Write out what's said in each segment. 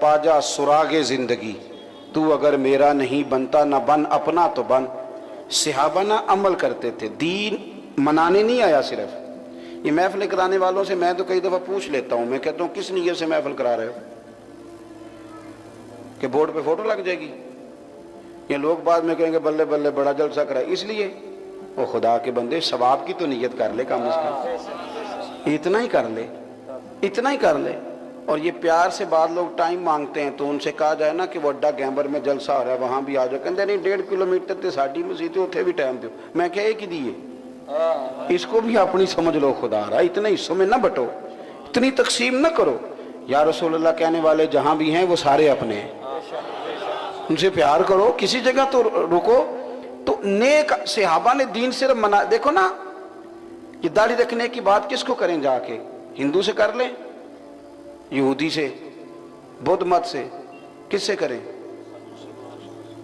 پاجا سراغ زندگی، تو اگر میرا نہیں بنتا نہ بن اپنا تو بن۔ صحابہ نہ عمل کرتے تھے، دین منانے نہیں آیا صرف۔ یہ محفلیں کرانے والوں سے میں تو کئی دفعہ پوچھ لیتا ہوں، میں کہتا ہوں کس نیت سے محفل کرا رہے ہو؟ کہ بورڈ پہ فوٹو لگ جائے گی؟ یہ لوگ بعد میں کہیں گے بلے بلے بڑا جلسہ کرا، اس لیے وہ خدا کے بندے ثواب کی تو نیت کر لے، کم از کم اتنا ہی کر لے، اتنا ہی کر لے۔ اور یہ پیار سے بعض لوگ ٹائم مانگتے ہیں تو ان سے کہا جائے نا کہ وہ اڈا گیمبر میں جلسہ ہو رہا ہے وہاں بھی آ جاؤ، کہتے نہیں 1.5 کلومیٹر تے ساڈی مسجد اتنے بھی ٹائم دو۔ میں کہ ایک ہی دیے، اس کو بھی اپنی سمجھ لو، خدا رہا اتنے حصوں میں نہ بٹو، اتنی تقسیم نہ کرو۔ یا رسول اللہ کہنے والے جہاں بھی ہیں وہ سارے اپنے ہیں، ان سے پیار کرو، کسی جگہ تو رکو۔ تو نیک صحابہ نے دین صرف دیکھو نا، یہ داڑھی رکھنے کی بات کس کو کریں؟ جا کے ہندو سے کر لیں، یہودی سے، بدھ مت سے، کس سے کریں؟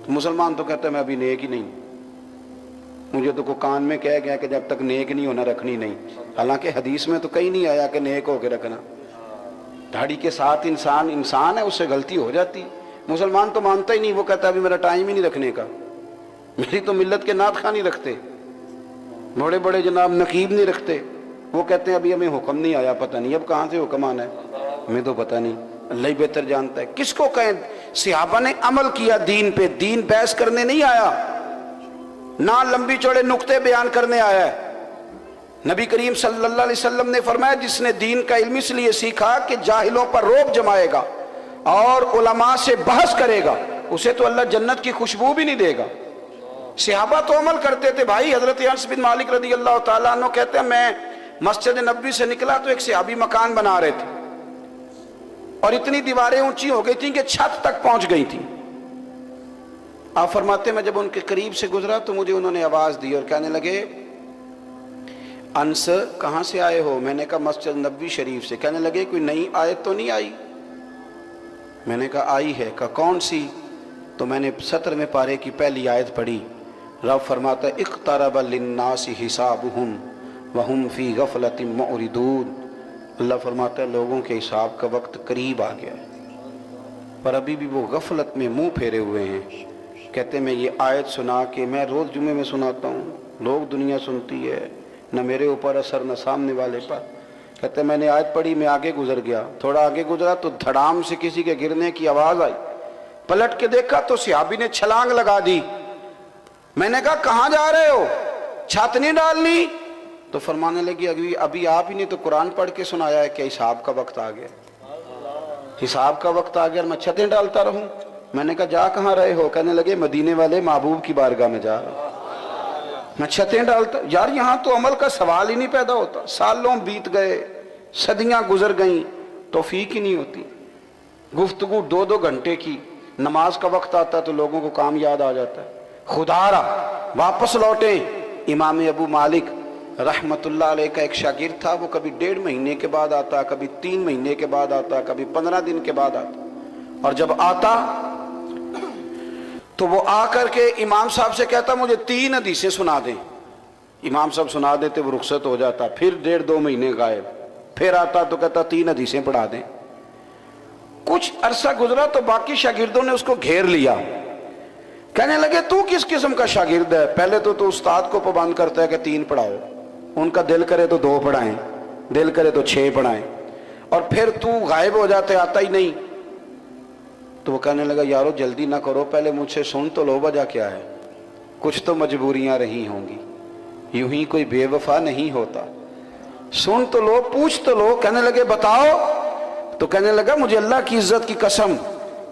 مسلمان تو کہتا ہے میں ابھی نیک ہی نہیں، مجھے تو کوئی کان میں کہہ گیا کہ جب تک نیک نہیں ہونا رکھنی نہیں، حالانکہ حدیث میں تو کہیں نہیں آیا کہ نیک ہو کے رکھنا۔ داڑھی کے ساتھ انسان ہے، اس سے غلطی ہو جاتی۔ مسلمان تو مانتا ہی نہیں، وہ کہتا ہے ابھی میرا ٹائم ہی نہیں رکھنے کا۔ میری تو ملت کے نعت خواہ نہیں رکھتے، بڑے بڑے جناب نقیب نہیں رکھتے، وہ کہتے ہیں ابھی ہمیں حکم نہیں آیا، پتہ نہیں اب کہاں سے حکم آنا ہے، ہمیں تو پتہ نہیں، اللہ ہی بہتر جانتا ہے۔ کس کو کہیں؟ صحابہ نے عمل کیا دین پہ، دین بحث کرنے نہیں آیا، نہ لمبی چوڑے نقطے بیان کرنے آیا ہے۔ نبی کریم صلی اللہ علیہ وسلم نے فرمایا جس نے دین کا علم اس لیے سیکھا کہ جاہلوں پر رعب جمائے گا اور علماء سے بحث کرے گا، اسے تو اللہ جنت کی خوشبو بھی نہیں دے گا۔ صحابہ تو عمل کرتے تھے بھائی۔ حضرت انس بن مالک رضی اللہ تعالیٰ عنہ کہتے ہیں میں مسجد نبوی سے نکلا تو ایک صحابی مکان بنا رہے تھے اور اتنی دیواریں اونچی ہو گئی تھیں کہ چھت تک پہنچ گئی تھیں۔ آپ فرماتے ہیں میں جب ان کے قریب سے گزرا تو مجھے انہوں نے آواز دی اور کہنے لگے انس کہاں سے آئے ہو؟ میں نے کہا مسجد نبوی شریف سے۔ کہنے لگے کوئی نئی آیت تو نہیں آئی؟ میں نے کہا آئی ہے۔ کہا کون سی؟ تو میں نے 17ویں پارے کی پہلی آیت پڑھی۔ رب فرماتا ہے اقترب للناس حسابهم وهم فی غفلۃ معرضون۔ اللہ فرماتا ہے لوگوں کے حساب کا وقت قریب آ گیا ہے پر ابھی بھی وہ غفلت میں منہ پھیرے ہوئے ہیں۔ کہتے ہیں میں یہ آیت سنا کے میں روز جمعے میں سناتا ہوں، لوگ دنیا سنتی ہے، نہ میرے اوپر اثر نہ سامنے والے پر۔ کہتے ہیں میں نے آیت پڑھی، میں آگے گزر گیا، تھوڑا آگے گزرا تو دھڑام سے کسی کے گرنے کی آواز آئی، پلٹ کے دیکھا تو صحابی نے چھلانگ لگا دی۔ میں نے کہا کہاں جا رہے ہو؟ چھت نہیں ڈالنی؟ تو فرمانے لگی ابھی آپ ہی نے تو قرآن پڑھ کے سنایا ہے کہ حساب کا وقت آ گیا، حساب کا وقت آ گیا اور میں چھتیں ڈالتا رہوں؟ میں نے کہا جا کہاں رہے ہو؟ کہنے لگے مدینے والے محبوب کی بارگاہ میں جا رہا ہوں۔ میں چھتیں ڈالتا، یار یہاں تو عمل کا سوال ہی نہیں پیدا ہوتا۔ سالوں بیت گئے، صدیاں گزر گئیں، توفیق ہی نہیں ہوتی۔ گفتگو 2-2 گھنٹے کی، نماز کا وقت آتا تو لوگوں کو کام یاد آ جاتا ہے۔ خدا را واپس لوٹیں۔ امام ابو مالک رحمت اللہ علیہ کا ایک شاگرد تھا، وہ کبھی 1.5 مہینے کے بعد آتا، کبھی 3 مہینے کے بعد آتا، کبھی 15 دن کے بعد آتا، اور جب آتا تو وہ آ کر کے امام صاحب سے کہتا مجھے 3 حدیثیں سنا دیں۔ امام صاحب سنا دیتے، وہ رخصت ہو جاتا، پھر 1.5-2 مہینے غائب، پھر آتا تو کہتا 3 حدیثیں پڑھا دیں۔ کچھ عرصہ گزرا تو باقی شاگردوں نے اس کو گھیر لیا، کہنے لگے تو کس قسم کا شاگرد ہے؟ پہلے تو استاد کو پابند کرتا ہے کہ 3 پڑھاؤ، ان کا دل کرے تو 2 پڑھائیں، دل کرے تو 6 پڑھائیں، اور پھر تو غائب ہو جاتے، آتا ہی نہیں۔ تو وہ کہنے لگا یارو جلدی نہ کرو، پہلے مجھ سے سن تو لو وجہ کیا ہے، کچھ تو مجبوریاں رہی ہوں گی، یوں ہی کوئی بے وفا نہیں ہوتا، سن تو لو، پوچھ تو لو۔ کہنے لگے بتاؤ۔ تو کہنے لگا مجھے اللہ کی عزت کی قسم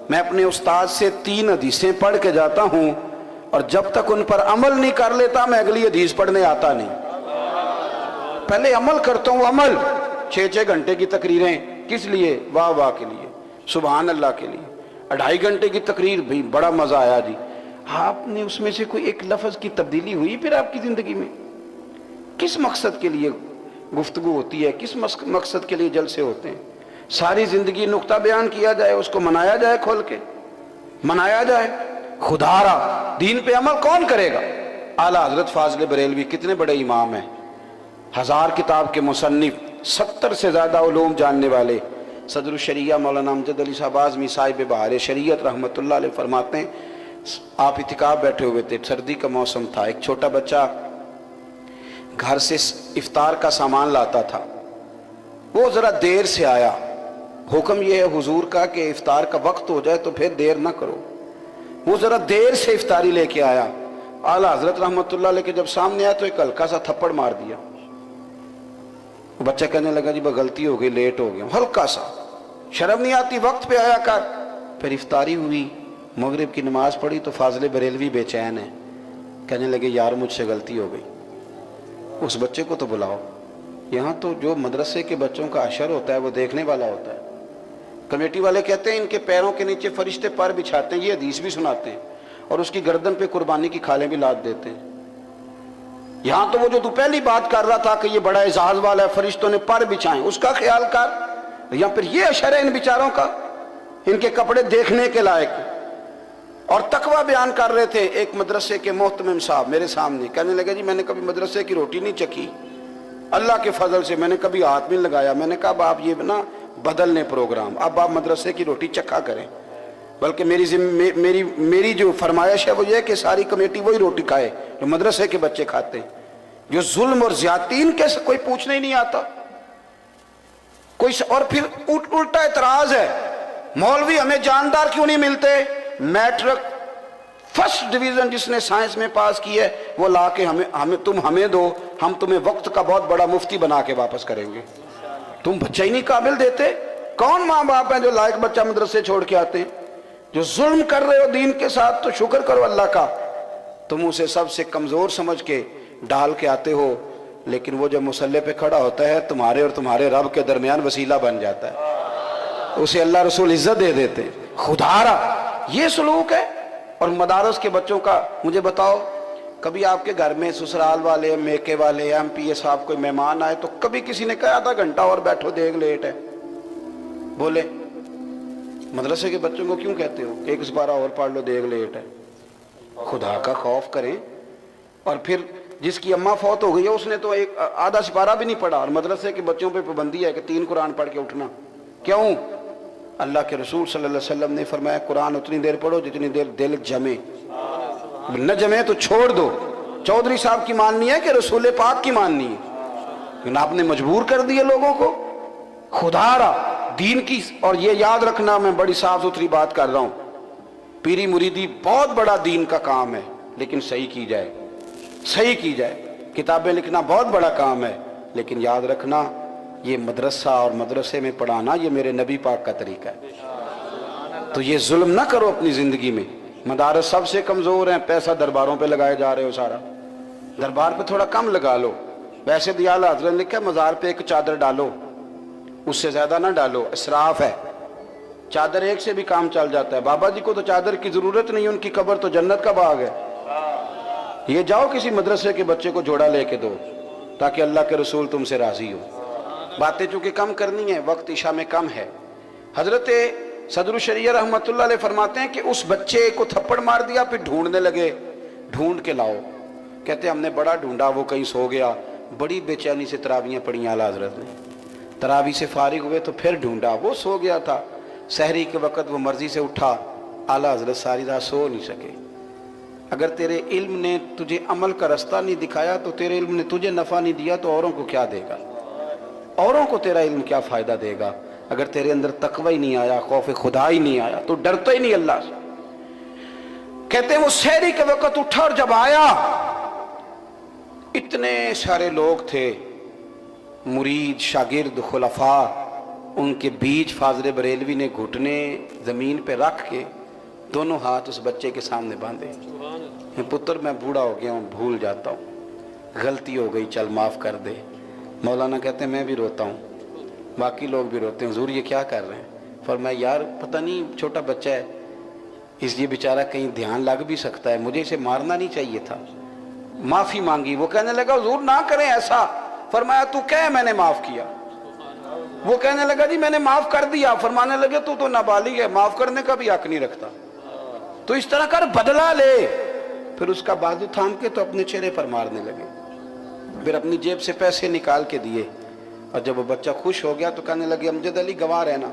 میں اپنے استاد سے 3 حدیثیں پڑھ کے جاتا ہوں اور جب تک ان پر عمل نہیں کر لیتا میں اگلی حدیث پڑھنے آتا نہیں۔ پہلے عمل کرتا ہوں، عمل 6 گھنٹے کی تقریریں کس لیے؟ واہ واہ کے لیے، سبحان اللہ کے لیے۔ 2.5 گھنٹے کی تقریر بھی بڑا مزہ آیا جی، آپ نے اس میں سے کوئی ایک لفظ کی تبدیلی ہوئی پھر آپ کی زندگی میں؟ کس مقصد کے لیے گفتگو ہوتی ہے، کس مقصد کے لیے جلسے ہوتے ہیں؟ ساری زندگی نقطہ بیان کیا جائے، اس کو منایا جائے، کھول کے منایا جائے۔ خدا را دین پہ عمل کون کرے گا؟ اعلیٰ حضرت فاضل بریلوی کتنے بڑے امام ہیں، 1000 کتاب کے مصنف، 70 سے زیادہ علوم جاننے والے، صدر الشریعہ مولانا امجد علی صاحب اعظمی صاحب بہار شریعت رحمۃ اللہ علیہ فرماتے ہیں آپ اعتکاف بیٹھے ہوئے تھے، سردی کا موسم تھا، ایک چھوٹا بچہ گھر سے افطار کا سامان لاتا تھا، وہ ذرا دیر سے آیا، حکم یہ ہے حضور کا کہ افطار کا وقت ہو جائے تو پھر دیر نہ کرو، وہ ذرا دیر سے افطاری لے کے آیا، اعلیٰ حضرت رحمۃ اللہ علیہ کے جب سامنے آیا تو ایک ہلکا سا تھپڑ مار دیا، بچہ کہنے لگا جی غلطی ہو گئی، لیٹ ہو گیا، ہلکا سا، شرم نہیں آتی وقت پہ آیا کر۔ پھر افطاری ہوئی، مغرب کی نماز پڑھی تو فاضل بریلوی بے چین ہے، کہنے لگے یار مجھ سے غلطی ہو گئی، اس بچے کو تو بلاؤ، یہاں تو جو مدرسے کے بچوں کا عشر ہوتا ہے وہ دیکھنے والا ہوتا ہے، کمیٹی والے کہتے ہیں ان کے پیروں کے نیچے فرشتے پر بچھاتے ہیں، یہ حدیث بھی سناتے ہیں، اور اس کی گردن پہ قربانی کی کھالیں بھی لاد دیتے ہیں۔ یہاں تو وہ جو تو پہلی بات کر رہا تھا کہ یہ بڑا اعزاز والا ہے، فرشتوں نے پر بچھائیں، اس کا خیال کر، یا پھر یہ عشر ہے ان بیچاروں کا، ان کے کپڑے دیکھنے کے لائق۔ اور تقوی بیان کر رہے تھے ایک مدرسے کے محتمم صاحب میرے سامنے، کہنے لگے جی میں نے کبھی مدرسے کی روٹی نہیں چکھی، اللہ کے فضل سے میں نے کبھی ہاتھ نہیں لگایا، میں نے کہا اب آپ یہ نا بدل لیں پروگرام، اب آپ مدرسے کی روٹی چکھا کریں، بلکہ میری جو فرمائش ہے وہ یہ ہے کہ ساری کمیٹی وہی روٹی کھائے جو مدرسے کے بچے کھاتے ہیں، جو ظلم اور زیادتین کے کوئی پوچھنے ہی نہیں آتا کوئی۔ اور پھر الٹا اعتراض ہے، مولوی ہمیں جاندار کیوں نہیں ملتے؟ میٹرک فرسٹ ڈویژن جس نے سائنس میں پاس کی ہے وہ لا کے تم ہمیں دو، ہم تمہیں وقت کا بہت بڑا مفتی بنا کے واپس کریں گے، تم بچہ ہی نہیں قابل دیتے۔ کون ماں باپ ہیں جو لائق بچہ مدرسے چھوڑ کے آتے ہیں؟ جو ظلم کر رہے ہو دین کے ساتھ تو شکر کرو اللہ کا، تم اسے سب سے کمزور سمجھ کے ڈال کے آتے ہو، لیکن وہ جو مصلی پہ کھڑا ہوتا ہے تمہارے اور تمہارے رب کے درمیان وسیلہ بن جاتا ہے، اسے اللہ رسول عزت دے دیتے ہیں۔ خدا را یہ سلوک ہے۔ اور مدارس کے بچوں کا مجھے بتاؤ، کبھی آپ کے گھر میں سسرال والے، میکے والے، ایم پی اے صاحب کوئی مہمان آئے تو کبھی کسی نے کہا آدھا گھنٹہ اور بیٹھو دیکھ لیٹ ہے؟ بولے مدرسے کے بچوں کو کیوں کہتے ہو کہ ایک سپارہ اور پڑھ لو دیکھ لیٹ ہے؟ خدا کا خوف کریں۔ اور پھر جس کی اماں فوت ہو گئی ہے اس نے تو ایک آدھا سپارہ بھی نہیں پڑھا، اور مدرسے کے بچوں پہ پابندی ہے کہ 3 قرآن پڑھ کے اٹھنا، کیوں؟ اللہ کے رسول صلی اللہ علیہ وسلم نے فرمایا قرآن اتنی دیر پڑھو جتنی دیر دل جمے، نہ جمے تو چھوڑ دو۔ چودھری صاحب کی ماننی ہے کہ رسول پاک کی ماننی ہے؟ لیکن آپ نے مجبور کر دیے لوگوں کو، خدا را دین کی۔ اور یہ یاد رکھنا، میں بڑی صاف ستھری بات کر رہا ہوں، پیری مریدی بہت بڑا دین کا کام ہے، لیکن صحیح کی جائے، صحیح کی جائے۔ کتابیں لکھنا بہت بڑا کام ہے، لیکن یاد رکھنا یہ مدرسہ اور مدرسے میں پڑھانا یہ میرے نبی پاک کا طریقہ ہے، تو یہ ظلم نہ کرو اپنی زندگی میں۔ مدارس سب سے کمزور ہیں، پیسہ درباروں پہ لگائے جا رہے ہو، سارا دربار پہ تھوڑا کم لگا لو۔ ویسے بھی اعلیٰ حضرت نے لکھا مزار پہ ایک چادر ڈالو، اس سے زیادہ نہ ڈالو، اسراف ہے، چادر ایک سے بھی کام چل جاتا ہے۔ بابا جی کو تو چادر کی ضرورت نہیں، ان کی قبر تو جنت کا باغ ہے۔ یہ جاؤ کسی مدرسے کے بچے کو جوڑا لے کے دو تاکہ اللہ کے رسول تم سے راضی ہو۔ باتیں چونکہ کم کرنی ہے، وقت عشاء میں کم ہے۔ حضرت صدر الشریعہ رحمۃ اللہ علیہ فرماتے ہیں کہ اس بچے کو تھپڑ مار دیا، پھر ڈھونڈنے لگے، ڈھونڈ کے لاؤ، کہتے ہیں ہم نے بڑا ڈھونڈا، وہ کہیں سو گیا، بڑی بے چینی سے تراویحیں پڑھیں اعلیٰ حضرت نے، تراویح سے فارغ ہوئے تو پھر ڈھونڈا، وہ سو گیا تھا، سحری کے وقت وہ مرضی سے اٹھا، اعلیٰ حضرت ساری رات سو نہیں سکے۔ اگر تیرے علم نے تجھے عمل کا رستہ نہیں دکھایا تو تیرے علم نے تجھے نفع نہیں دیا تو اوروں کو کیا دے گا؟ اوروں کو تیرا علم کیا فائدہ دے گا؟ اگر تیرے اندر تقوی ہی نہیں آیا، خوف خدا ہی نہیں آیا، تو ڈرتا ہی نہیں اللہ سے۔ کہتے ہیں وہ سحری کے وقت اٹھا، اور جب آیا اتنے سارے لوگ تھے، مرید، شاگرد، خلفاء، ان کے بیچ فاضل بریلوی نے گھٹنے زمین پہ رکھ کے دونوں ہاتھ اس بچے کے سامنے باندھے، پتر میں بوڑھا ہو گیا ہوں، بھول جاتا ہوں، غلطی ہو گئی، چل معاف کر دے۔ مولانا کہتے ہیں میں بھی روتا ہوں، باقی لوگ بھی روتے ہیں، حضور یہ کیا کر رہے ہیں؟ فرمایا یار پتہ نہیں چھوٹا بچہ ہے، اس لیے بیچارہ کہیں دھیان لگ بھی سکتا ہے، مجھے اسے مارنا نہیں چاہیے تھا۔ معافی مانگی، وہ کہنے لگا حضور نہ کریں ایسا۔ فرمایا تو کہہ میں نے معاف کیا۔ وہ کہنے لگا جی میں نے معاف کر دیا۔ فرمانے لگے تو نابالغ ہے، معاف کرنے کا بھی حق نہیں رکھتا، تو اس طرح کر بدلہ لے۔ پھر اس کا بازو تھام کے تو اپنے چہرے پر مارنے لگے، پھر اپنی جیب سے پیسے نکال کے دیے، اور جب وہ بچہ خوش ہو گیا تو کہنے لگے امجد علی گواہ رہنا،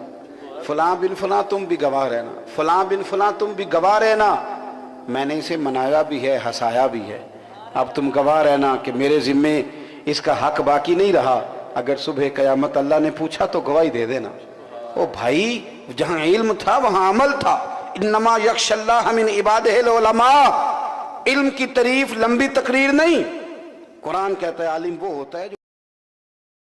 فلاں بن فلاں تم بھی گواہ رہنا، فلاں بن فلاں تم بھی گواہ رہنا، میں نے اسے منایا بھی ہے، ہنسایا بھی ہے، اب تم گواہ رہنا کہ میرے ذمے اس کا حق باقی نہیں رہا، اگر صبح قیامت اللہ نے پوچھا تو گواہی دے دینا۔ او بھائی، جہاں علم تھا وہاں عمل تھا۔ انما یخشی اللہ من عبادہ العلماء، علم کی تعریف لمبی تقریر نہیں، قرآن کہتا ہے عالم وہ ہوتا ہے جو